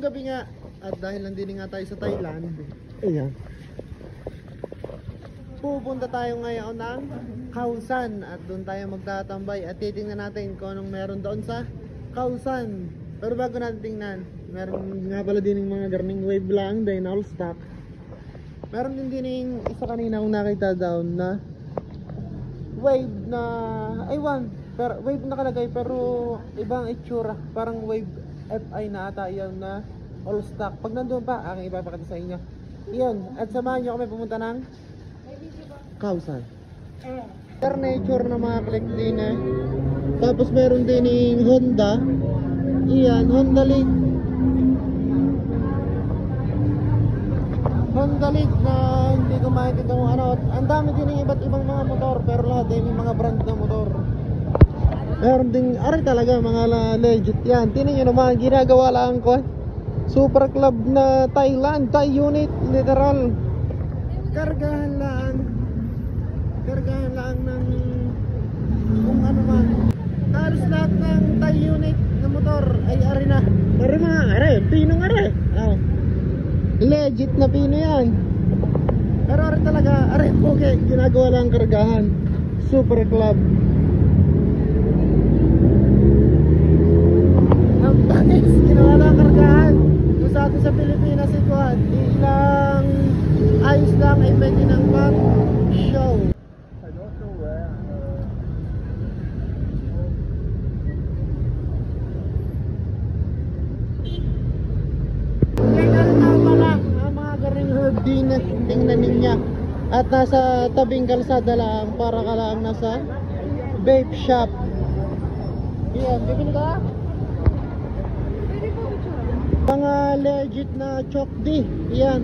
gabi nga, at dahil nandini nga tayo sa Thailand, ayan, pupunta tayo ngayon ng Khao San at doon tayo magtatambay at titingnan natin kung anong meron doon sa Khao San. Pero bago natin tingnan, meron nga pala din yung mga garning wave lang, dahil all stock. Meron din yung isa kanina akong nakita down na wave na, aywan, pero wave nakalagay pero ibang itsura, parang wave FI na ata yan na all stock. Pag nandun pa, aking ipapakita sa inyo. Iyon, at samahan nyo kami pumunta ng Khao San. Nature na mga click din eh. Tapos meron din yung Honda. Iyan, Honda League. Honda League na hindi ko maintindihan kung ano. Ang dami din ng iba't ibang mga motor, pero lahat din yung mga brand na motor. Meron din, aray talaga mga legit yan. Tingnan nyo naman, ginagawa lang ko. Super Club na Thailand, Thai unit, literal. Kargahan lang ng kung ano man. Halos lahat ng Thai unit na motor ay ari na. Ari mga ari, pinong ari. Oh. Legit na pino yan. Pero ari talaga, ari okay, ginagawa lang kargahan. Super Club. Ang tanis, ginawa lang kargahan. Kung sa atin sa Pilipinas ikuhan, ilang ayos lang ay pwede ng mag-show. Tingnan ninyo at nasa tabing kalsada lang para ka lang nasa vape shop. Yan, bibili ka? Mga legit na chokdi. Yan,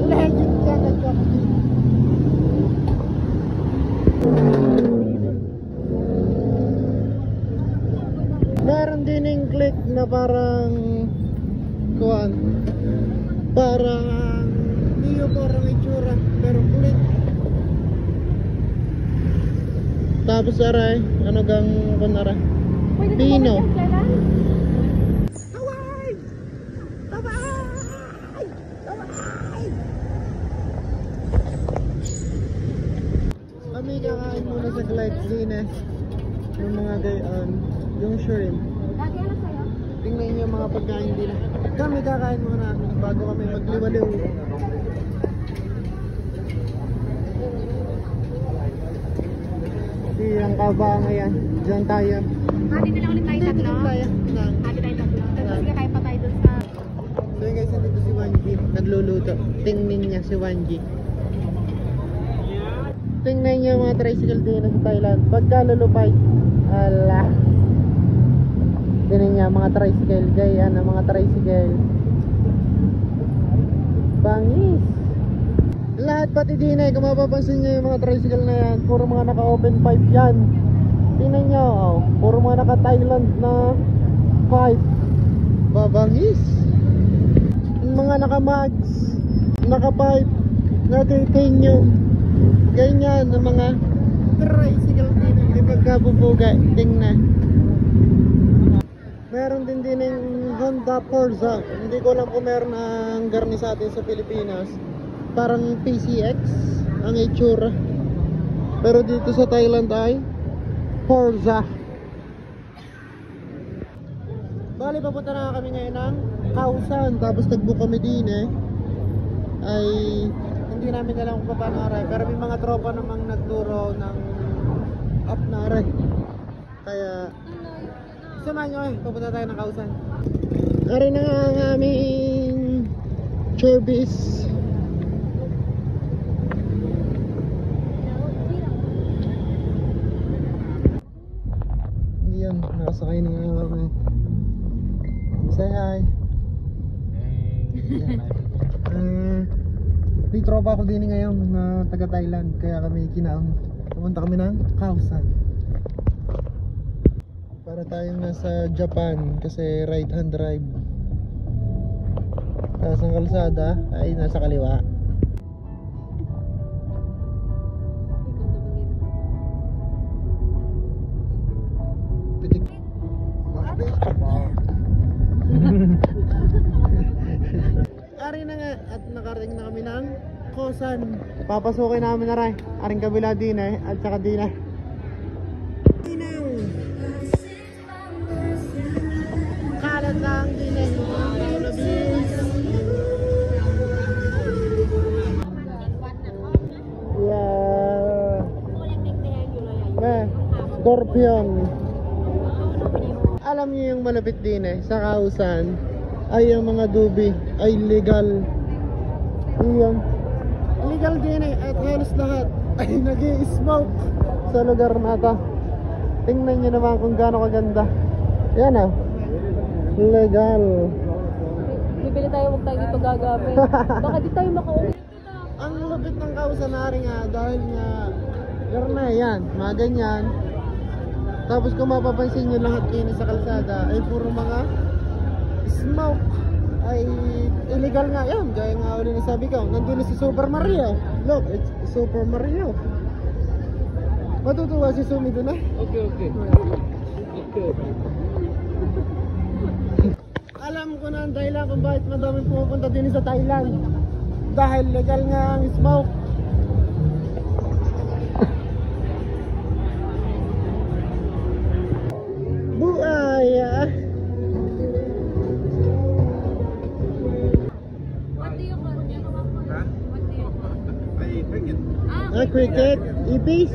legit yan na chokdi. Meron din yung click na parang kuwan, parang iyo parang itsura pero kulit. Tapos aray, ano gang kunara? Pino. Hawaii! Hawaii! Hawaii! Kami kakain muna sa Glide din eh. Yung mga gayon, yung shrimp. Tingnan niyo mga pagkain din. Kami kakain muna bago kami magliwaliw. Ang kabang ayan, dyan tayo. Hati na lang ulit tayo tatlo. Hati tayo tatlo. Tapos kakain pa tayo dun sa... So yun guys, nandito si Wanji, nagluluto. Tingnan niya si Wanji. Tingnan niya mga tricycle din sa Thailand. Pagka lulupay, ala. Tingnan niya mga tricycle, gaya na mga tricycle. Bangis. Lahat pati din eh, kung mapapansin nyo yung mga tricycle na yan, puro mga naka-open pipe yan. Tingnan nyo, oh, puro mga naka-Thailand na pipe. Babangis. Yung mga naka-mags, naka-pipe, naka-titanium. Ganyan ang mga tricycle din. Yung pagkabubuga, tingnan. Meron din yung Honda Forza. Hindi ko alam kung meron ang garni sa atin sa Pilipinas. Parang PCX ang itsura. Pero dito sa Thailand ay Forza. Bali, papunta na kami ngayon ng Khao San. Tapos nagbook kami din eh. Ay hindi namin alam kung paano aray. Pero may mga tropa namang nagturo ng up na aray. Kaya samahan nyo eh, pupunta tayo ng Khao San. Aray na nga ang aming service. Yan, nakasakay na nga kami. Say hi. May tropa ako din ngayon na taga Thailand. Kaya kami kinaon. Pumunta kami ng Khao San. Para tayong nasa Japan kasi right hand drive. Tapos ang kalsada ay nasa kaliwa. Kosan. Papasukin namin na rin. Aring kabila din eh. At saka din eh. Dinang. Kalat lang din eh. Yeah. Scorpion. Alam niyo yung malapit din eh. Sa Kausan. Ay yung mga dubi. Ay legal. Iyon. Illegal din eh, at halos lahat ay nag-i-smoke sa lugar na ito. Tingnan nyo naman kung gaano kaganda. Yan ah. Legal. Bibili tayo, huwag tayo dito gagamit. Baka di tayo makauwi. Ang lupit ng Kausanari nga dahil nga garna yan, mga ganyan. Tapos kung mapapansin nyo lahat kayo sa kalsada ay puro mga smoke. Ay illegal nga yan, gaya nga ulit na sabi ko. Nandun na si Super Mario. Look, it's Super Mario. Matutuwa si Sumi doon eh. Okay. Alam ko na ang dahilan kung bakit madaming pumupunta din sa Thailand. Dahil legal nga ang smoke. Buaya. Cricket, ipis.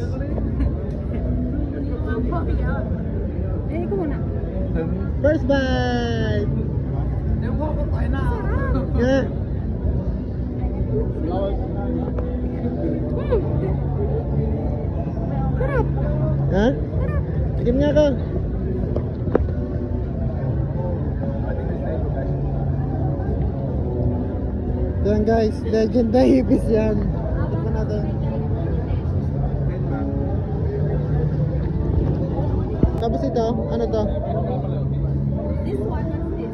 Ikaw muna. First bite. Yeah. Sarap. Ha? Tikim nga ako. Yan guys, legend na ipis yan. Tikman natin. Tapos ito, ano to? This one, what's this?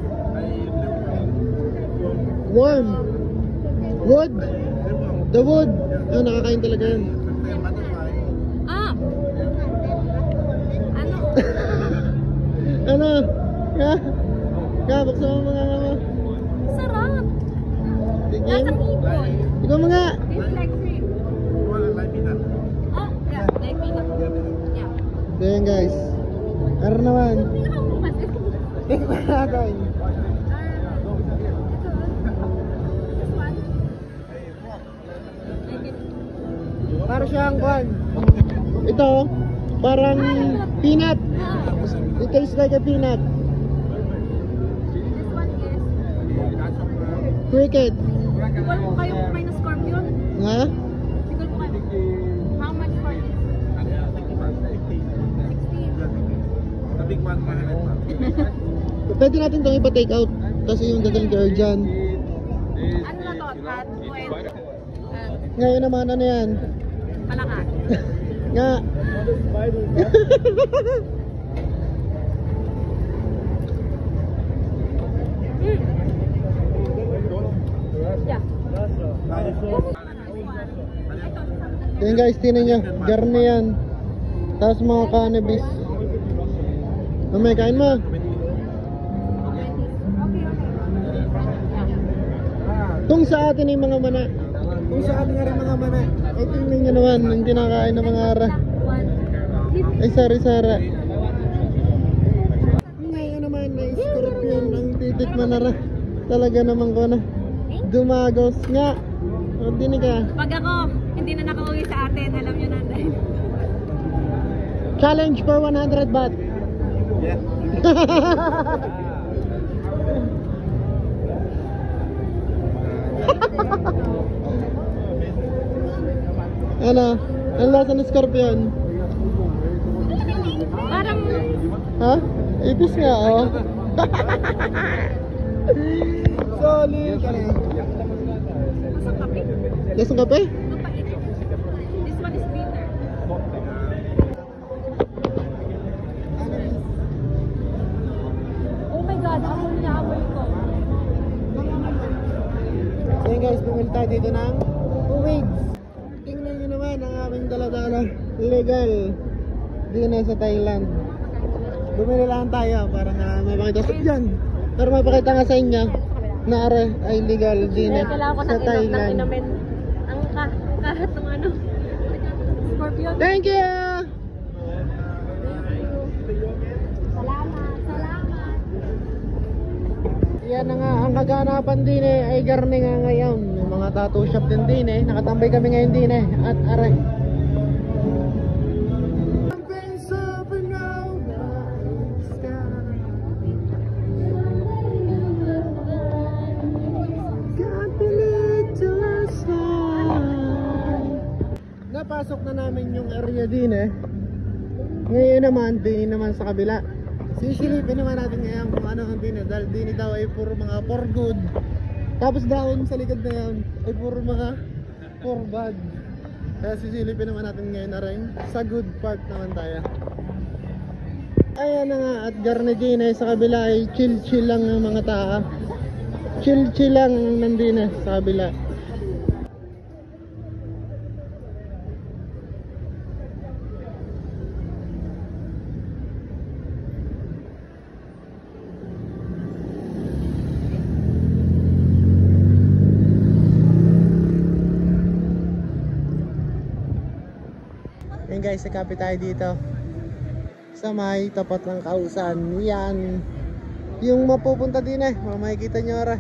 Worm. Wood. The wood. Oh, nakakain talaga yan. Ah! Ano? Ano? Ha? Buksan mo mga nga mo. Sarap! Tingin. Nasa hipon. Ikaw mga. Tastes like cream. Oh, yeah, like peanut. Yeah. So yan guys. Meron naman. Pinakamukas. Tingnan natin. This one. Like it. Para siyang kwan. Ito, parang peanut. Ah. It tastes like a peanut. This one is. Cricket. Tigol po kayo kumain ng scorpion. Ha? Tigol po kayo. How much for this? 16. The big one, Pwede natin itong ipa-take out. Kasi yung dating girl dyan. Ano na to? At point. Ngayon naman, ano yan? Palaka. Nga. Yeah. Yan guys, tinan nyo. Garne yan. Tapos mga cannabis. Mamay, kain mo. Kung sa atin yung mga mana. Kung sa atin nga rin mga mana. Ay tingnan nyo naman, yung kinakain ng mga ara. Ay sari-sara. Ngayon naman na scorpion ang titikman na ra. Talaga naman ko na. Dumagos nga. O dinig ka. Pag ako, hindi na nakauwi sa atin, alam nyo na dahil. Challenge for 100 baht. Yeah. Ano? Ang lasa ng scorpion? Parang, Ha? Ipis nga oh. Solid. masang kape. Lasang kape? Mapait. This one is bitter. Oh my God, ako naamoy ko. So yun guys, bumili tayo dito ng wigs. Tingnan nyo naman ang aming dala-dala. Legal. Dito na sa Thailand. Bumili lang tayo para na mapakita sa yan. Para mapakita nga sa inyo na are ay legal din Kailangan ko sa Thailand. inumin. Ang ano. Scorpion. Thank you! Salamat. Salamat. Yan na nga, ang kaganapan din ay garni nga ngayon. Yung mga tattoo shop din nakatambay kami ngayon din at are. Napasok na namin yung area din Ngayon naman, din naman sa kabila. Sisilipin naman natin ngayon kung ano ang din dahil din daw ay puro mga for good. Tapos down sa likod na yan ay puro mga for bad. Kaya sisilipin naman natin ngayon na rin. Sa good part naman tayo. Ayan na nga, at garne din sa kabila ay chill lang ang mga tao. Chill lang nandun sa kabila. Ayan guys, nakapit tayo dito sa may tapat ng Kausan. Yan yung mapupunta din makikita nyo ara.